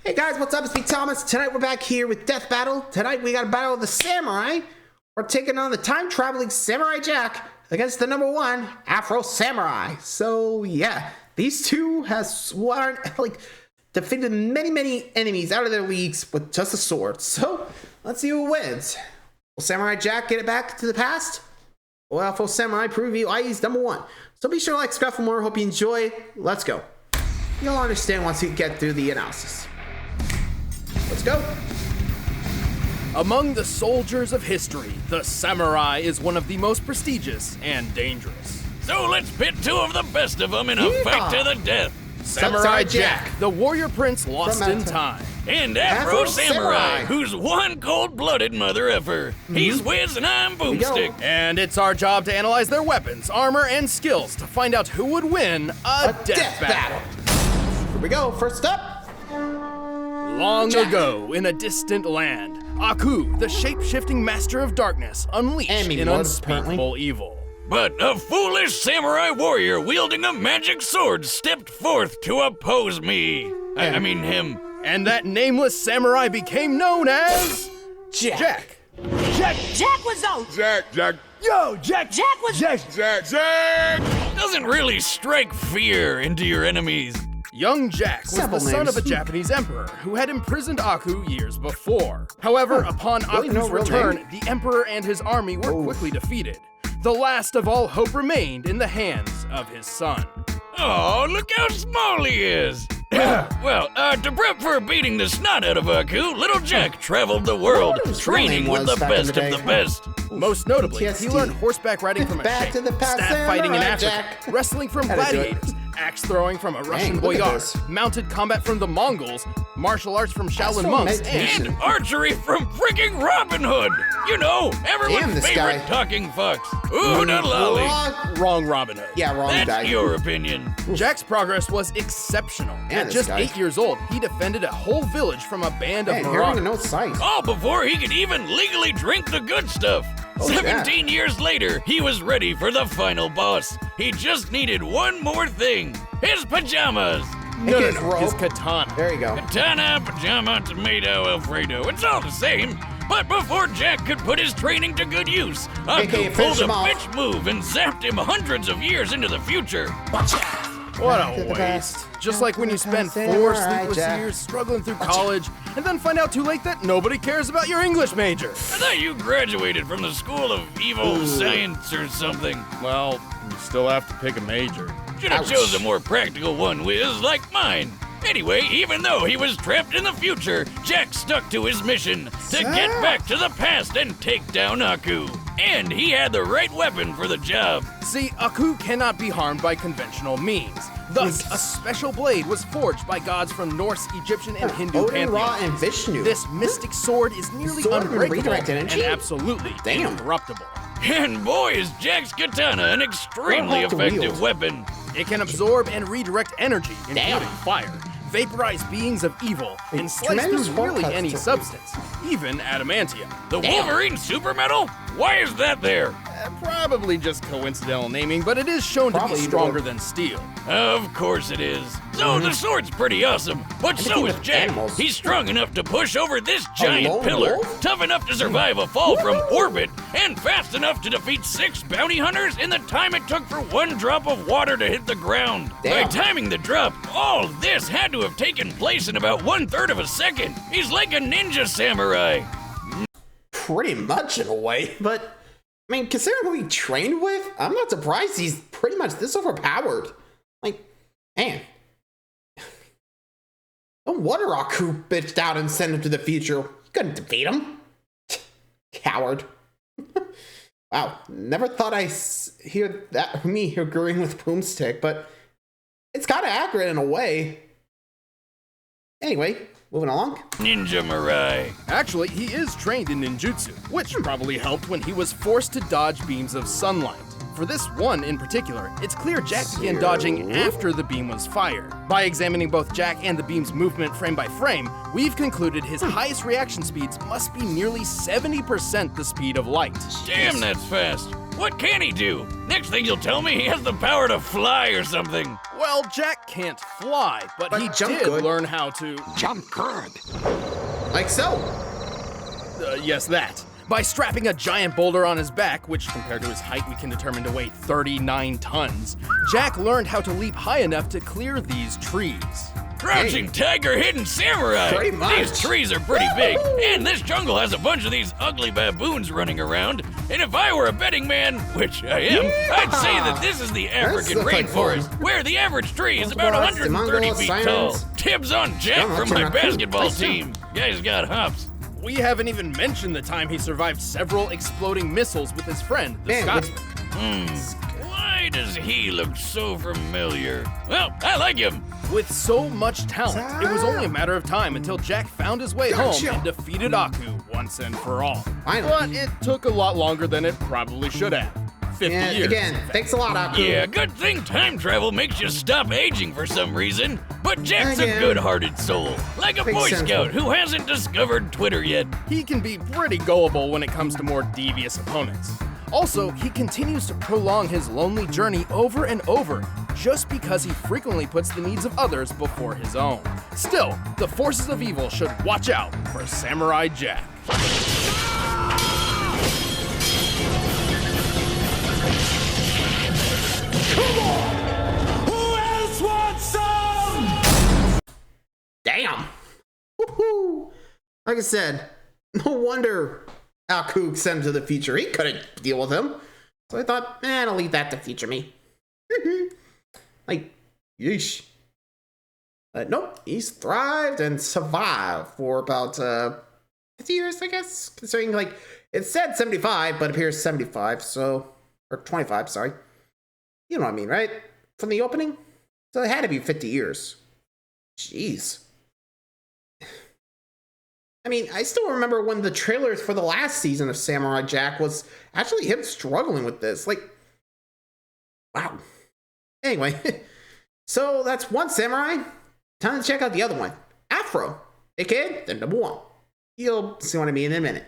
Hey guys, what's up? It's me, Thomas. Tonight we're back here with Death Battle. Tonight we got a battle of the samurai. We're taking on the time-traveling Samurai Jack against the #1 Afro Samurai. So yeah, these two have sworn, defeated many enemies out of their leagues with just a sword. So let's see who wins. Will Samurai Jack get it back to the past? Will Afro Samurai prove he's #1? So be sure to like, subscribe for more. Hope you enjoy. Let's go. You'll understand once you get through the analysis. Let's go. Among the soldiers of history, the samurai is one of the most prestigious and dangerous. So let's pit two of the best of them in a fight to the death. Samurai Jack, the warrior prince lost in time. And Afro Samurai, who's one cold-blooded mother effer. He's Wiz and I'm Boomstick. And it's our job to analyze their weapons, armor, and skills to find out who would win a death battle. Here we go. First up. Long ago, in a distant land, Aku, the shape-shifting master of darkness, unleashed an unspeakable evil. But a foolish samurai warrior wielding a magic sword stepped forth to oppose me. I mean him. And that nameless samurai became known as... Jack. Jack was out. Jack. Yo, Jack was Jack. Doesn't really strike fear into your enemies. Young Jack was the son of a Japanese emperor who had imprisoned Aku years before. However, upon Aku's return, the emperor and his army were quickly defeated. The last of all hope remained in the hands of his son. Oh, look how small he is. Well, to prep for beating the snot out of Aku, little Jack traveled the world, training with the best of the best. Most notably, he learned horseback riding from a sheikh, staff fighting in Africa, wrestling from gladiators, axe throwing from a Russian boyar, mounted combat from the Mongols, martial arts from Shaolin monks, and archery from freaking Robin Hood. You know, everyone's favorite talking fox. Ooh, not lolly. Wrong Robin Hood. Yeah, wrong guy. That's your opinion. Jack's progress was exceptional. At just 8 years old, he defended a whole village from a band of marauders. All before he could even legally drink the good stuff. 17 years later, he was ready for the final boss. He just needed one more thing. His pajamas. No, his katana. There you go. Katana, pajama, tomato, Alfredo. It's all the same. But before Jack could put his training to good use, Aku pulled a bitch move and zapped him hundreds of years into the future. What a waste. Just like when you spend 4 sleepless years struggling through college and then find out too late that nobody cares about your English major. I thought you graduated from the School of Evil Science or something. Well, you still have to pick a major. Should have chose a more practical one, Wiz, like mine. Anyway, even though he was trapped in the future, Jack stuck to his mission to get back to the past and take down Aku. And he had the right weapon for the job. See, Aku cannot be harmed by conventional means. Thus, a special blade was forged by gods from Norse, Egyptian, and Hindu pantheons. And Vishnu. This mystic sword is nearly unbreakable and absolutely incorruptible. And boy, is Jack's katana an extremely effective weapon. It can absorb and redirect energy, including fire, vaporize beings of evil, and slice through really any substance, even adamantium. The Wolverine super metal? Why is that there? Probably just coincidental naming, but it is shown to be stronger than steel. Of course it is. So the sword's pretty awesome, but so is Jack. He's strong enough to push over this giant pillar, tough enough to survive a fall from orbit, and fast enough to defeat 6 bounty hunters in the time it took for 1 drop of water to hit the ground. By timing the drop, all this had to have taken place in about 1/3 of a second. He's like a ninja samurai. Pretty much in a way, but I mean, considering who he trained with, I'm not surprised he's pretty much this overpowered. Like, man. No wonder Aku bitched out and sent him to the future. You couldn't defeat him. Coward. Wow, never thought I'd hear that me agreeing with Boomstick, but it's kind of accurate in a way. Anyway, moving along. Ninja Mirai. Actually, he is trained in ninjutsu, which probably helped when he was forced to dodge beams of sunlight. For this one in particular, it's clear Jack began dodging after the beam was fired. By examining both Jack and the beam's movement frame by frame, we've concluded his highest reaction speeds must be nearly 70% the speed of light. Damn, that's fast. What can he do? Next thing you'll tell me he has the power to fly or something. Well, Jack can't fly, but he jump did good. learn how to... Jump good. Like so. Yes, that. By strapping a giant boulder on his back, which compared to his height we can determine to weigh 39 tons, Jack learned how to leap high enough to clear these trees. Crouching tiger, hidden samurai. Pretty much. These trees are pretty big, and this jungle has a bunch of these ugly baboons running around. And if I were a betting man, which I am, I'd say that this is the African looks like rainforest, fun. where the average tree is about Cross, 130 the feet Mongols, tall. Tips on Jack Oh, from that's my not basketball cool. team. Guy's got hops. We haven't even mentioned the time he survived several exploding missiles with his friend, the Man, Scotsman. Why does he look so familiar? Well, I like him. With so much talent, it was only a matter of time until Jack found his way home Gotcha. and defeated Aku once and for all. Finally. But it took a lot longer than it probably should have. 50 And years. again, thanks a lot, Aku. Yeah, good thing time travel makes you stop aging for some reason. But Jack's a Again. good-hearted soul, like a Makes Boy sense. Scout who hasn't discovered Twitter yet. He can be pretty gullible when it comes to more devious opponents. Also, he continues to prolong his lonely journey over and over just because he frequently puts the needs of others before his own. Still, the forces of evil should watch out for Samurai Jack. Damn. Woohoo. Like I said, no wonder Aku sent him to the future. He couldn't deal with him. So I thought, I'll leave that to future me. Like, yeesh. But nope, he's thrived and survived for about 50 years, I guess. Considering, like, it said 75, but appears 75, so... Or 25, sorry. You know what I mean, right? From the opening? So it had to be 50 years. Jeez. I mean, I still remember when the trailers for the last season of Samurai Jack was actually him struggling with this. Like, wow. Anyway, so that's one samurai. Time to check out the other one. Afro, aka the number one. You'll see what I mean in a minute.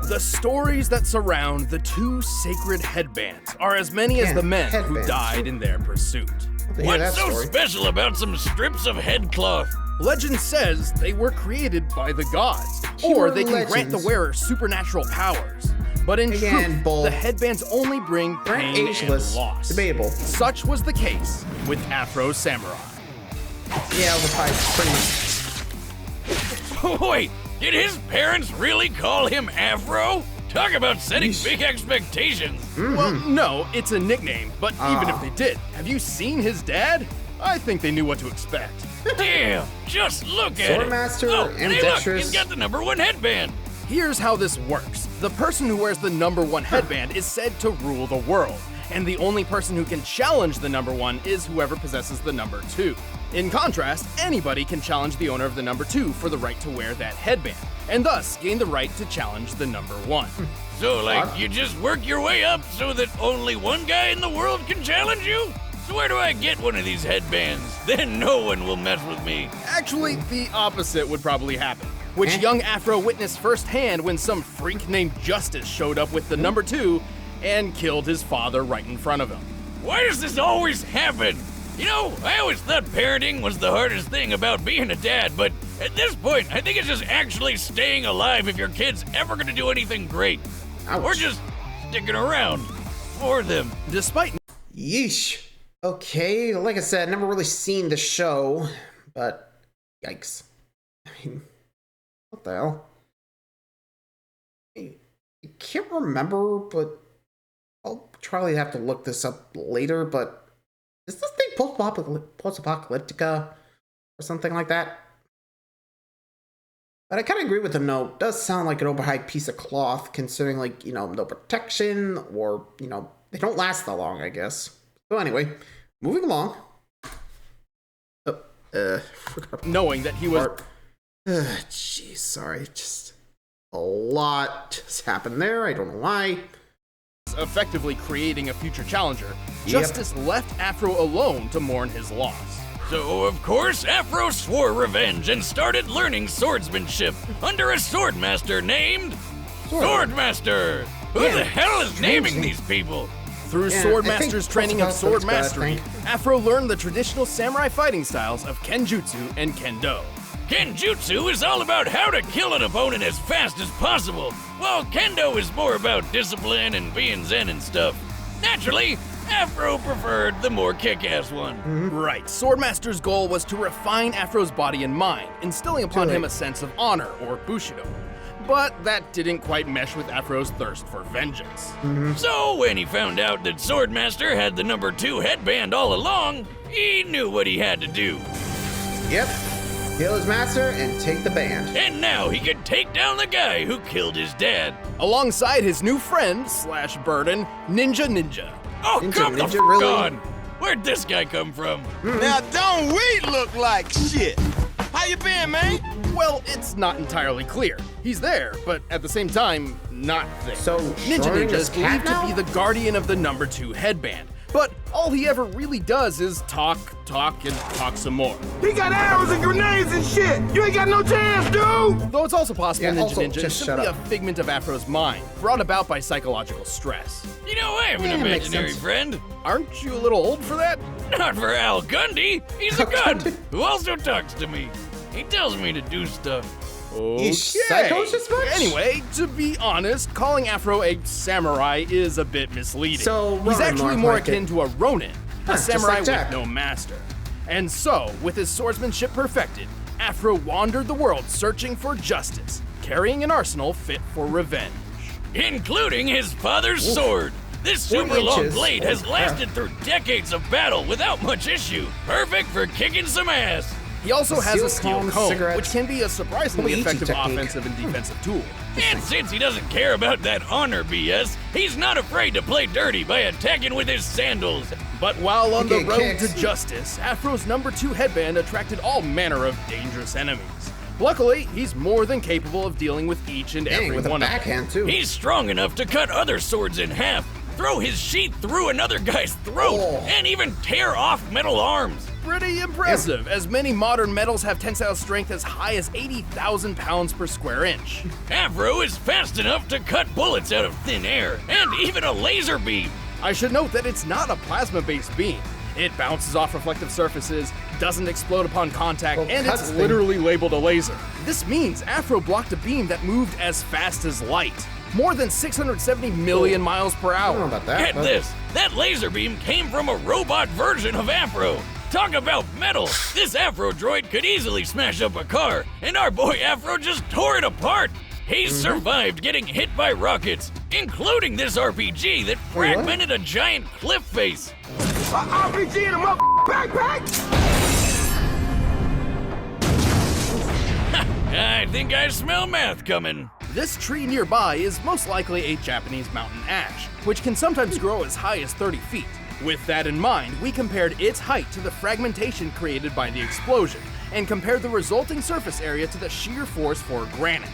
The stories that surround the two sacred headbands are as many as Yeah, the men who headbands. died in their pursuit. To hear What's that so story. special about some strips of headcloth? Legend says they were created by the gods, or they can grant the legends. wearer supernatural powers. But in Again, truth, bull. the headbands only bring They're pain and ageless. loss. Debatable. Such was the case with Afro Samurai. Yeah, it was probably pretty much. Wait, did his parents really call him Afro? Talk about setting big expectations. Well, no, it's a nickname, but even if they did, have you seen his dad? I think they knew what to expect. Damn, just look at it. Swordmaster, Oh, hey, look, ambidextrous. he's got the number one headband. Here's how this works. The person who wears the number one headband is said to rule the world, and the only person who can challenge the number one is whoever possesses the number two. In contrast, anybody can challenge the owner of the number two for the right to wear that headband, and thus gain the right to challenge the number one. So, like, you just work your way up so that only one guy in the world can challenge you? So where do I get one of these headbands? Then no one will mess with me. Actually, the opposite would probably happen, which young Afro witnessed firsthand when some freak named Justice showed up with the number two and killed his father right in front of him. Why does this always happen? You know, I always thought parenting was the hardest thing about being a dad, but at this point, I think it's just actually staying alive if your kid's ever gonna do anything great. Ouch. Or just sticking around for them. Despite Yeesh. Okay, like I said, never really seen the show, but yikes. I mean, what the hell? I can't remember, but I'll probably have to look this up later, but is this thing post-apocalyptica or something like that? But I kind of agree with the note. It does sound like an overhyped piece of cloth, considering, like, you know, no protection, or, you know, they don't last that long, I guess. So anyway, moving along. knowing that he was Jeez, sorry. Just a lot just happened there. I don't know why. effectively creating a future challenger, Yep. Justice left Afro alone to mourn his loss. So, of course, Afro swore revenge and started learning swordsmanship under a swordmaster named Swordmaster. Who Yeah, the hell is strange naming name. these people? Through Yeah, Swordmaster's training of sword mastery, I Afro learned the traditional samurai fighting styles of Kenjutsu and Kendo. Kenjutsu is all about how to kill an opponent as fast as possible, while Kendo is more about discipline and being zen and stuff. Naturally, Afro preferred the more kick-ass one. Right, Swordmaster's goal was to refine Afro's body and mind, instilling upon him a sense of honor, or Bushido. But that didn't quite mesh with Afro's thirst for vengeance. So when he found out that Swordmaster had the number 2 headband all along, he knew what he had to do. Yep. Kill his master and take the band. And now he could take down the guy who killed his dad. Alongside his new friend, / burden, Ninja. Oh, come the Ninja, fuck really? on! Where'd this guy come from? Now don't we look like shit? How you been, man? Well, it's not entirely clear. He's there, but at the same time, not there. So, Ninja Schrodinger's is believed cat to be now? the guardian of the number 2 headband. But all he ever really does is talk, and talk some more. He got arrows and grenades and shit. You ain't got no chance, dude. Though it's also possible Yeah, Ninja is just simply shut a up. figment of Afro's mind, brought about by psychological stress. You know, I have an Yeah, makes imaginary sense. friend. Aren't you a little old for that? Not for Al Gundy. He's a Al gun Gundy. who also talks to me. He tells me to do stuff. Okay. psychos this much? Anyway, to be honest, calling Afro a samurai is a bit misleading. So, he's Ronin actually more more like akin it. to a Ronin, a just samurai like Jack. with no master. And so, with his swordsmanship perfected, Afro wandered the world searching for justice, carrying an arsenal fit for revenge. Including his father's sword. This super long inches. blade has Oh, lasted through decades of battle without much issue. Perfect for kicking some ass. He also has a Steel steel comb, comb, cigarettes. which can be a surprisingly Koichi effective technique. offensive and defensive tool. And since he doesn't care about that honor BS, he's not afraid to play dirty by attacking with his sandals. But while on the Okay, road kicks. to justice, Afro's number 2 headband attracted all manner of dangerous enemies. Luckily, he's more than capable of dealing with each and Dang, every with a one of them. backhand, too. He's strong enough to cut other swords in half, throw his sheath through another guy's throat, Oh. and even tear off metal arms. Pretty impressive, as many modern metals have tensile strength as high as 80,000 pounds per square inch. Afro is fast enough to cut bullets out of thin air, and even a laser beam. I should note that it's not a plasma-based beam. It bounces off reflective surfaces, doesn't explode upon contact, Well, and cuts it's things. literally labeled a laser. This means Afro blocked a beam that moved as fast as light, more than 670 million miles per I don't know hour. about that. Get but- this, that laser beam came from a robot version of Afro. Talk about metal! This Afro droid could easily smash up a car, and our boy Afro just tore it apart! He's survived getting hit by rockets, including this RPG that Wait, what? fragmented a giant cliff face. RPG in a backpack. I think I smell math coming. This tree nearby is most likely a Japanese mountain ash, which can sometimes grow as high as 30 feet. With that in mind, we compared its height to the fragmentation created by the explosion, and compared the resulting surface area to the shear force for granite.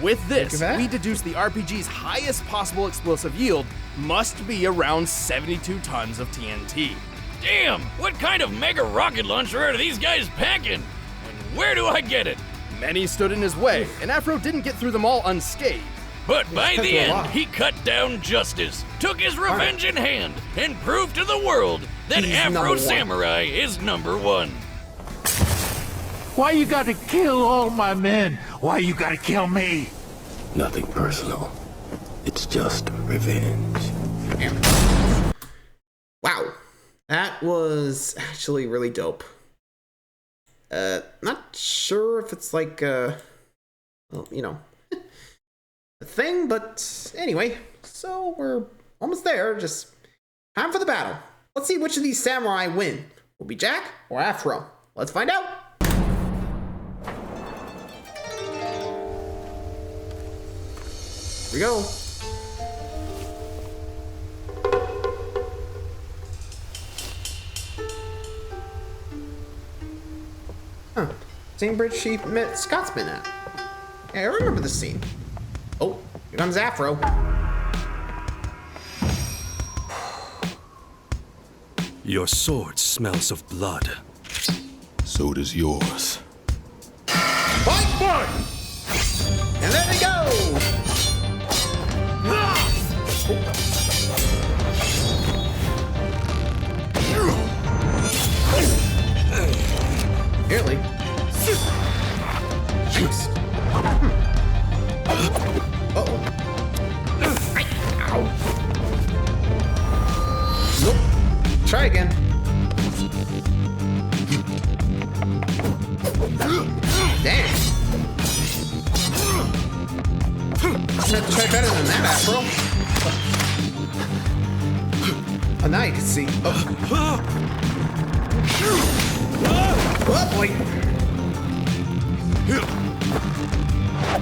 With this, at that. we deduced the RPG's highest possible explosive yield must be around 72 tons of TNT. Damn, what kind of mega rocket launcher are these guys packing? And where do I get it? Many stood in his way, and Afro didn't get through them all unscathed. But by cut the through a end, lot. he cut down justice, took his revenge in hand, and proved to the world that He's Afro number one. Samurai is number 1. Why you gotta kill all my men? Why you gotta kill me? Nothing personal. It's just revenge. Wow. That was actually really dope. Not sure if it's like, well, you know, a thing, but anyway, so we're almost there. Just time for the battle. Let's see which of these samurai win. Will it be Jack or Afro? Let's find out. Here we go. Huh. Same bridge she met Scotsman at. Yeah, I remember the scene. Oh, here comes Afro. Your sword smells of blood. So does yours. Fight! And there we go! Really? Jeez. Uh-oh. Ow. Nope. Try again. Damn. I'm gonna try better than that, Afro. Oh, now you can see. Oh, oh boy.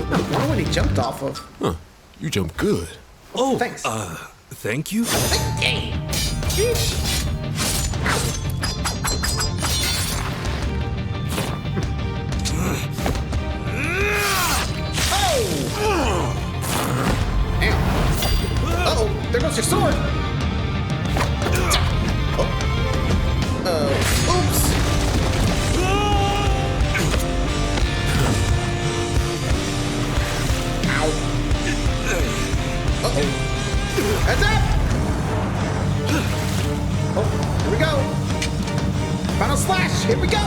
I wonder what he jumped off of. Huh. You jumped good. Oh, thanks. Thank you? Sheesh. Oh! Damn. Uh-oh, there goes your sword. Oops. Ow. Uh-oh. Heads up! Oh, here we go. Final slash, here we go.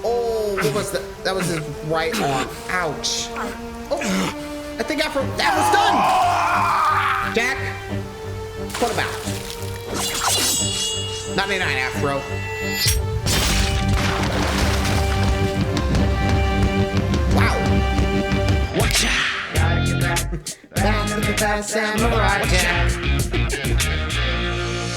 Oh, what was that? That was his right arm. Ouch. Oh, I think Afro, that was done. Jack, what about 99 Afro? Wow. Watch out. Gotta get back to the past samurai Jack.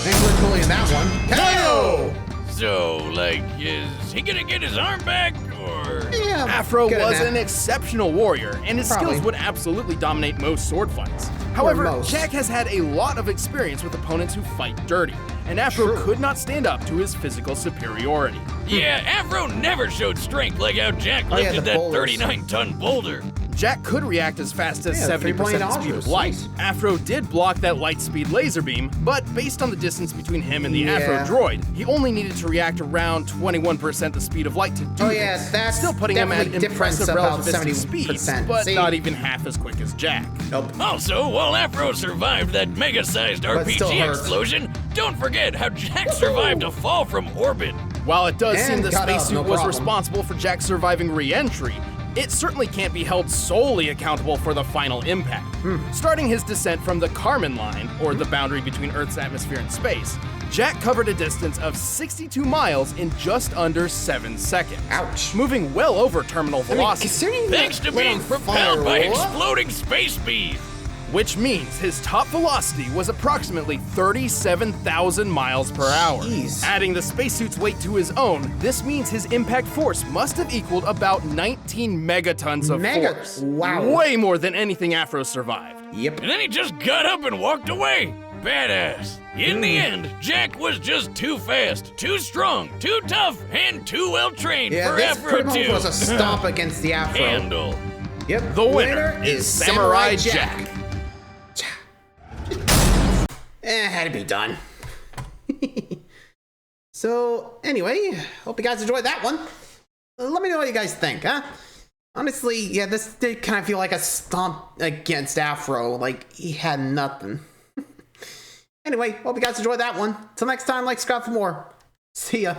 Thanks for pulling that one. KO! So, like, is he gonna get his arm back, or? Yeah, Afro good was enough. an exceptional warrior, and his Probably. skills would absolutely dominate most sword fights. However, most. Jack has had a lot of experience with opponents who fight dirty, and Afro True. could not stand up to his physical superiority. Yeah, Afro never showed strength like how Jack Oh, yeah, lifted the that boulders. 39-ton boulder. Jack could react as fast as Yeah, 70% the speed dodgers. of light. Nice. Afro did block that light speed laser beam, but based on the distance between him and the Yeah. Afro droid, he only needed to react around 21% the speed of light to do Oh, yeah, this. that's Still putting him at definitely difference impressive about relativistic speeds, 70%. but See? not even half as quick as Jack. Nope. Also, while Afro survived that mega-sized But still RPG hurt. explosion, don't forget how Jack survived a fall from orbit. While it does And seem the got up, spacesuit no was problem. responsible for Jack's surviving re-entry, it certainly can't be held solely accountable for the final impact. Starting his descent from the Kármán line, or the boundary between Earth's atmosphere and space, Jack covered a distance of 62 miles in just under 7 seconds. Ouch. Moving well over terminal I mean, velocity, considering Thanks to that lit being on propelled by fire, what? exploding space speed. which means his top velocity was approximately 37,000 miles per hour. Jeez. Adding the spacesuit's weight to his own, this means his impact force must have equaled about 19 megatons of force. Wow. Way more than anything Afro survived. Yep. And then he just got up and walked away. Badass. In the end, Jack was just too fast, too strong, too tough, and too well trained Yeah, for this Afro pretty much to was a stomp against the Afro. handle. Yep. The winner is Samurai Jack. Had to be done. So, anyway, hope you guys enjoyed that one. Let me know what you guys think, huh? Honestly, yeah, this did kind of feel like a stomp against Afro. Like, he had nothing. Anyway, hope you guys enjoyed that one. Till next time, like, subscribe for more. See ya.